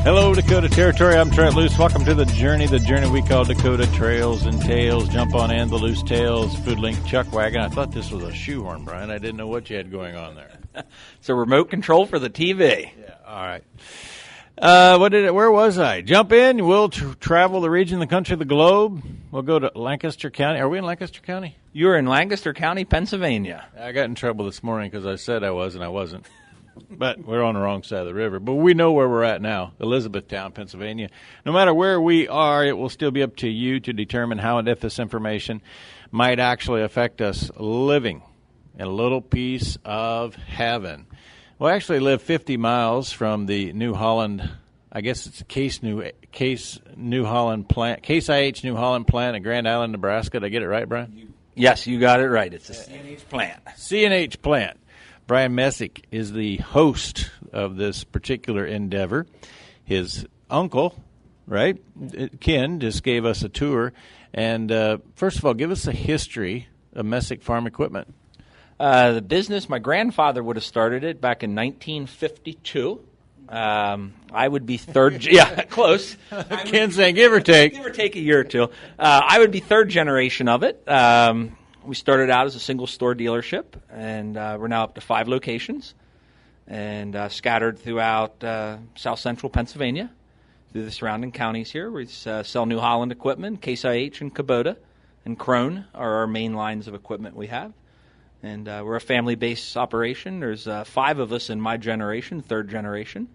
Hello, Dakota Territory. I'm Trent Loos. Welcome to the journey we call Dakota Trails and Tales. Jump on in, the Loose Tales, Food Link Chuck Wagon. I thought this was a shoehorn, Brian. I didn't know what you had going on there. It's a remote control for the TV. Yeah, all right. Where was I? Jump in. We'll travel the region, the country, the globe. We'll go to Lancaster County. Are we in Lancaster County? You're in Lancaster County, Pennsylvania. I got in trouble this morning because I said I was, and I wasn't. But we're on the wrong side of the river. But we know where we're at now, Elizabethtown, Pennsylvania. No matter where we are, it will still be up to you to determine how and if this information might actually affect us living in a little piece of heaven. We'll actually live 50 miles from the New Holland, I guess it's Case New Holland plant, Case IH New Holland plant in Grand Island, Nebraska. Did I get it right, Brian? Yes, you got it right. It's a CNH plant. CNH plant. Bryan Messick is the host of this particular endeavor. His uncle, right, Ken, just gave us a tour. And first of all, give us a history of Messick Farm Equipment. The business, my grandfather would have started it back in 1952. I would be third. Yeah, close. Ken's saying give or take. Give or take a year or two. I would be third generation of it. We started out as a single-store dealership, and we're now up to 5 locations and scattered throughout south central Pennsylvania, through the surrounding counties here. We sell New Holland equipment. Case IH and Kubota and Krone are our main lines of equipment we have. And we're a family-based operation. There's 5 of us in my generation, third generation,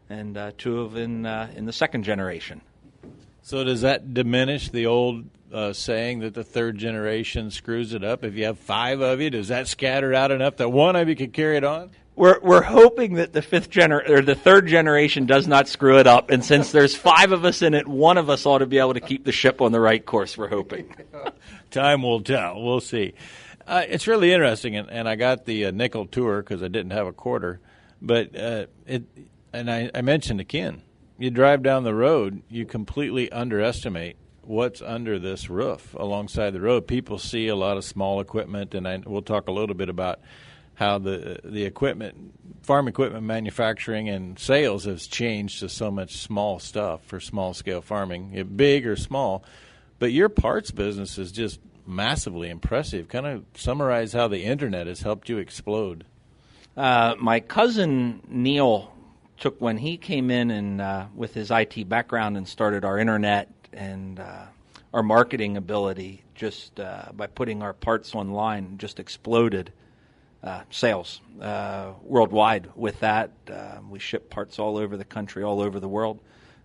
and 2 of in the second generation. So does that diminish the old saying that the third generation screws it up? If you have 5 of you, does that scatter out enough that one of you could carry it on? We're hoping that the third generation does not screw it up, and since there's 5 of us in it, one of us ought to be able to keep the ship on the right course. We're hoping. Time will tell. We'll see. It's really interesting, and I got the nickel tour because I didn't have a quarter. But I mentioned to Ken, you drive down the road, you completely underestimate what's under this roof alongside the road. People see a lot of small equipment, and we'll talk a little bit about how the equipment, farm equipment manufacturing and sales has changed to so much small stuff for small-scale farming, big or small. But your parts business is just massively impressive. Kind of summarize how the Internet has helped you explode. My cousin Neil took, when he came in and with his IT background and started our Internet and our marketing ability, just by putting our parts online, just exploded sales worldwide with that. We ship parts all over the country, all over the world,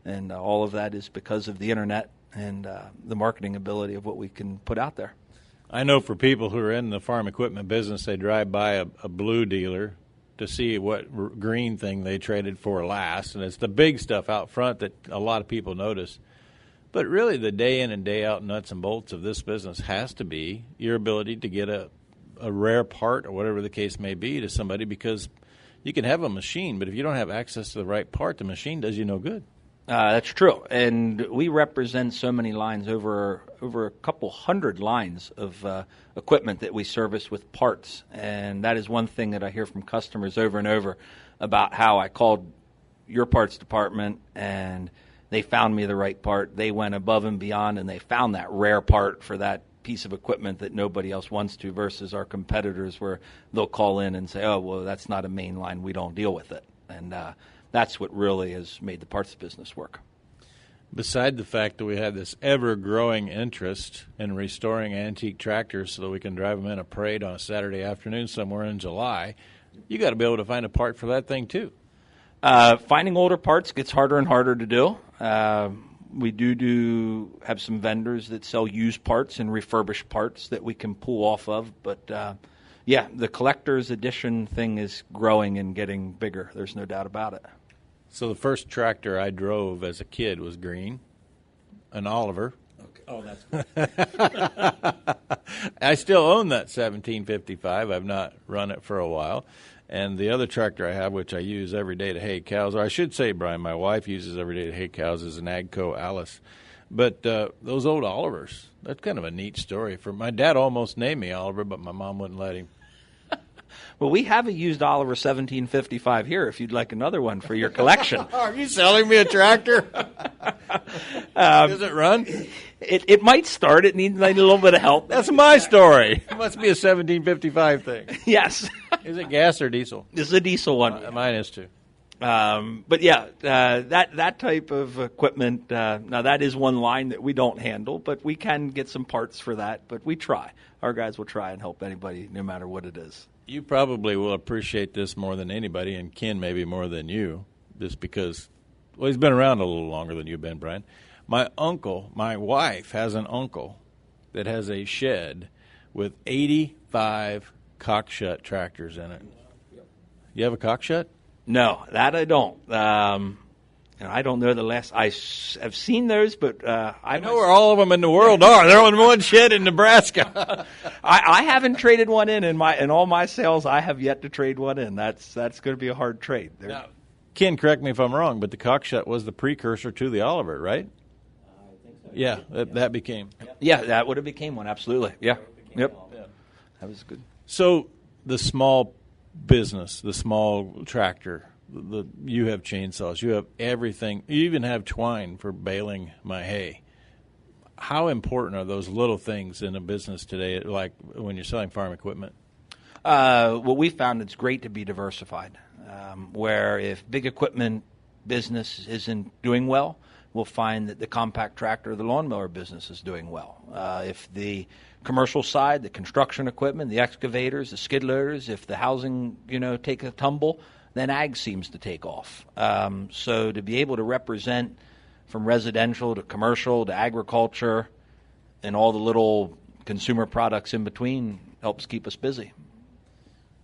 and all of that is because of the Internet and the marketing ability of what we can put out there. I know for people who are in the farm equipment business, they drive by a blue dealer to see what green thing they traded for last, and it's the big stuff out front that a lot of people notice. But really the day in and day out nuts and bolts of this business has to be your ability to get a rare part or whatever the case may be to somebody, because you can have a machine, but if you don't have access to the right part, the machine does you no good. That's true, and we represent so many lines, over a couple hundred lines of equipment that we service with parts, and that is one thing that I hear from customers over and over about how I called your parts department and they found me the right part. They went above and beyond, and they found that rare part for that piece of equipment that nobody else wants to, versus our competitors where they'll call in and say, oh, well, that's not a main line, we don't deal with it. And that's what really has made the parts business work. Beside the fact that we have this ever-growing interest in restoring antique tractors so that we can drive them in a parade on a Saturday afternoon somewhere in July, you got to be able to find a part for that thing too. Finding older parts gets harder and harder to do. We do have some vendors that sell used parts and refurbished parts that we can pull off of, but yeah, the collector's edition thing is growing and getting bigger. There's no doubt about it. So the first tractor I drove as a kid was green, an Oliver. Okay. Oh, that's good. I still own that 1755. I've not run it for a while. And the other tractor I have, which I use every day to hay cows, or I should say, Brian, my wife uses every day to hay cows, is an Agco Alice. But those old Olivers, that's kind of a neat story. My dad almost named me Oliver, but my mom wouldn't let him. Well, we have a used Oliver 1755 here if you'd like another one for your collection. Are you selling me a tractor? Does it run? It might start. It needs a little bit of help. That's my story. It must be a 1755 thing. Yes. Is it gas or diesel? This is a diesel one. Mine is too. But yeah, that type of equipment, now that is one line that we don't handle, but we can get some parts for that. But we try. Our guys will try and help anybody, no matter what it is. You probably will appreciate this more than anybody, and Ken maybe more than you, just because, well, he's been around a little longer than you've been, Brian. My wife has an uncle that has a shed with 85 cockshut tractors in it. You have a cockshut? No, that I don't. And I don't know the last. I've seen those, but I know where all of them in the world are. They're in one shed in Nebraska. I haven't traded one in all my sales. I have yet to trade one in. That's going to be a hard trade. Now, Ken, correct me if I'm wrong, but the cockshut was the precursor to the Oliver, right? I think so. Yeah, that became. Yeah, that would have became one. Absolutely. Yeah. Yep. That was good. So the small business, the small tractor. You have chainsaws. You have everything. You even have twine for baling my hay. How important are those little things in a business today, like when you're selling farm equipment? What we found, it's great to be diversified, where if big equipment business isn't doing well, we'll find that the compact tractor or the lawnmower business is doing well. If the commercial side, the construction equipment, the excavators, the skid loaders, if the housing, take a tumble, then ag seems to take off. So to be able to represent from residential to commercial to agriculture and all the little consumer products in between helps keep us busy.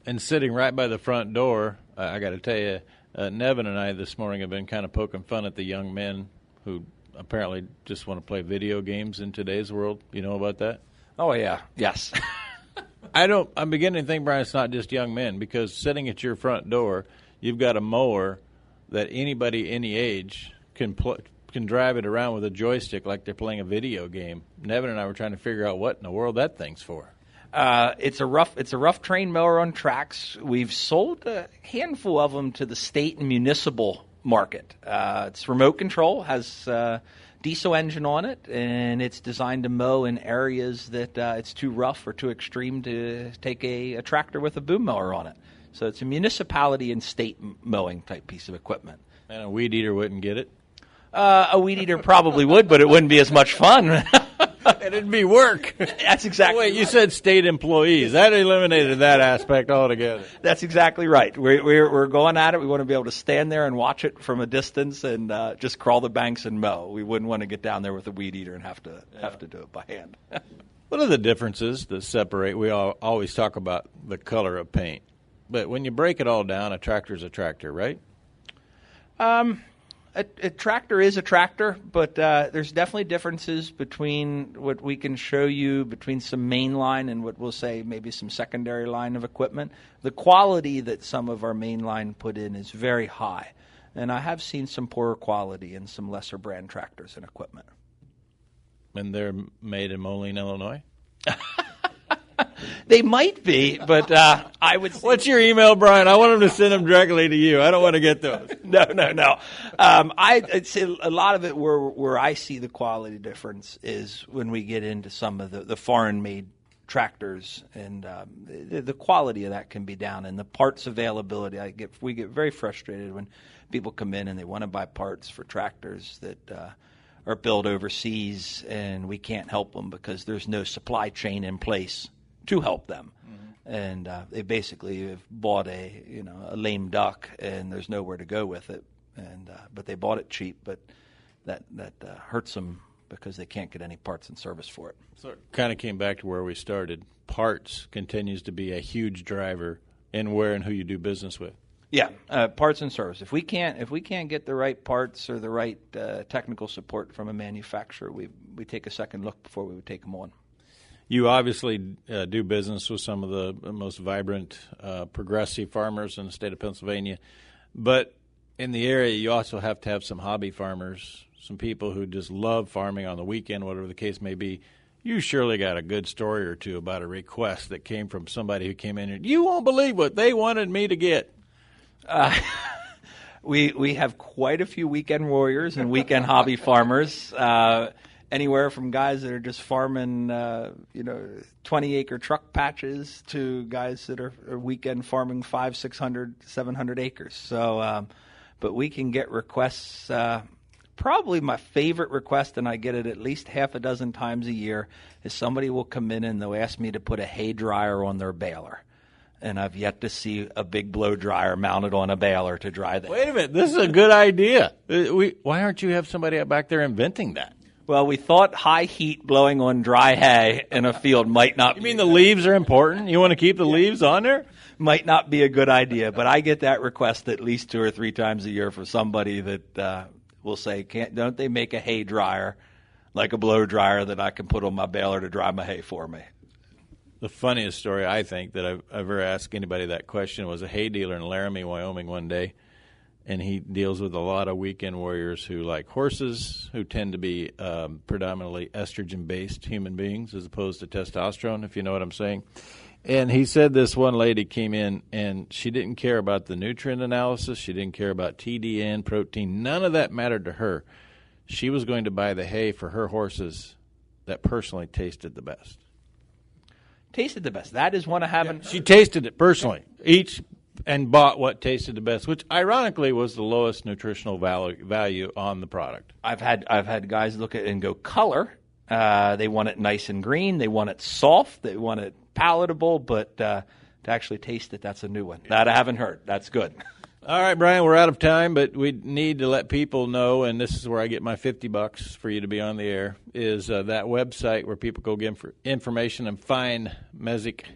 And sitting right by the front door, I got to tell you, Nevin and I this morning have been kind of poking fun at the young men who apparently just want to play video games in today's world. You know about that? Oh, yeah. Yes. I'm beginning to think, Brian, it's not just young men, because sitting at your front door, you've got a mower that anybody any age can drive it around with a joystick like they're playing a video game. Nevin and I were trying to figure out what in the world that thing's for. It's a rough terrain mower on tracks. We've sold a handful of them to the state and municipal market. It's remote control, has diesel engine on it, and it's designed to mow in areas that it's too rough or too extreme to take a tractor with a boom mower on it. So it's a municipality and state mowing type piece of equipment. And a weed eater wouldn't get it? A weed eater probably would, but it wouldn't be as much fun. It'd be work. That's exactly Wait, you said state employees. That eliminated that aspect altogether. That's exactly right. We're going at it. We want to be able to stand there and watch it from a distance and just crawl the banks and mow. We wouldn't want to get down there with a weed eater and have to do it by hand. What are the differences that separate? We always talk about the color of paint. But when you break it all down, a tractor's a tractor, right? A tractor is a tractor, but there's definitely differences between what we can show you between some main line and what we'll say maybe some secondary line of equipment. The quality that some of our main line put in is very high, and I have seen some poorer quality in some lesser brand tractors and equipment. And they're made in Moline, Illinois? They might be, but I would say... What's your email, Brian? I want them to send them directly to you. I don't want to get those. No. I'd say a lot of it where I see the quality difference is when we get into some of the foreign-made tractors, and the quality of that can be down, and the parts availability. We get very frustrated when people come in and they want to buy parts for tractors that are built overseas, and we can't help them because there's no supply chain in place to help them. Mm-hmm. And they basically have bought a lame duck, and there's nowhere to go with it. And but they bought it cheap, but that hurts them because they can't get any parts and service for it. So it kind of came back to where we started. Parts continues to be a huge driver in where and who you do business with. Yeah, parts and service. If we can't get the right parts or the right technical support from a manufacturer, we take a second look before we would take them on. You obviously do business with some of the most vibrant, progressive farmers in the state of Pennsylvania. But in the area, you also have to have some hobby farmers, some people who just love farming on the weekend, whatever the case may be. You surely got a good story or two about a request that came from somebody who came in here. You won't believe what they wanted me to get. We have quite a few weekend warriors and weekend hobby farmers, anywhere from guys that are just farming, 20-acre truck patches to guys that are weekend farming 500, 600, 700 acres. So, but we can get requests. Probably my favorite request, and I get it at least half a dozen times a year, is somebody will come in and they'll ask me to put a hay dryer on their baler. And I've yet to see a big blow dryer mounted on a baler to dry the hay. Wait a minute. This is a good idea. Why aren't you have somebody back there inventing that? Well, we thought high heat blowing on dry hay in a field might not You mean the leaves are important? You want to keep the leaves on there? Might not be a good idea, but I get that request at least 2 or 3 times a year from somebody that will say, don't they make a hay dryer like a blow dryer that I can put on my baler to dry my hay for me? The funniest story, I think, that I've ever asked anybody that question was a hay dealer in Laramie, Wyoming one day, and he deals with a lot of weekend warriors who like horses, who tend to be predominantly estrogen-based human beings as opposed to testosterone, if you know what I'm saying. And he said this one lady came in, and she didn't care about the nutrient analysis. She didn't care about TDN, protein. None of that mattered to her. She was going to buy the hay for her horses that personally tasted the best. Tasted the best. That is one I haven't. She tasted it personally, each, and bought what tasted the best, which ironically was the lowest nutritional value on the product. I've had guys look at it and go color. They want it nice and green. They want it soft. They want it palatable. But to actually taste it, that's a new one. That I haven't heard. That's good. All right, Brian, we're out of time, but we need to let people know, and this is where I get my $50 for you to be on the air, is that website where people go get information and find Messick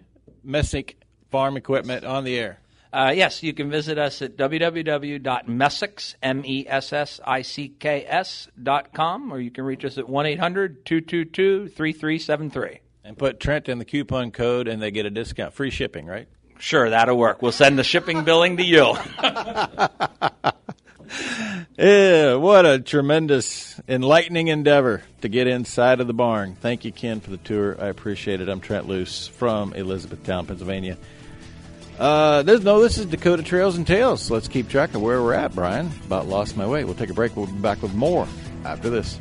Farm Equipment on the air. Yes, you can visit us at www.messicks, MESSICKS.com, or you can reach us at 1-800-222-3373. And put Trent in the coupon code, and they get a discount. Free shipping, right? Sure, that'll work. We'll send the shipping billing to you. Yeah, what a tremendous, enlightening endeavor to get inside of the barn. Thank you, Ken, for the tour. I appreciate it. I'm Trent Loos from Elizabethtown, Pennsylvania. This is Dakota Trails and Tales. Let's keep track of where we're at, Brian. About lost my way. We'll take a break. We'll be back with more after this.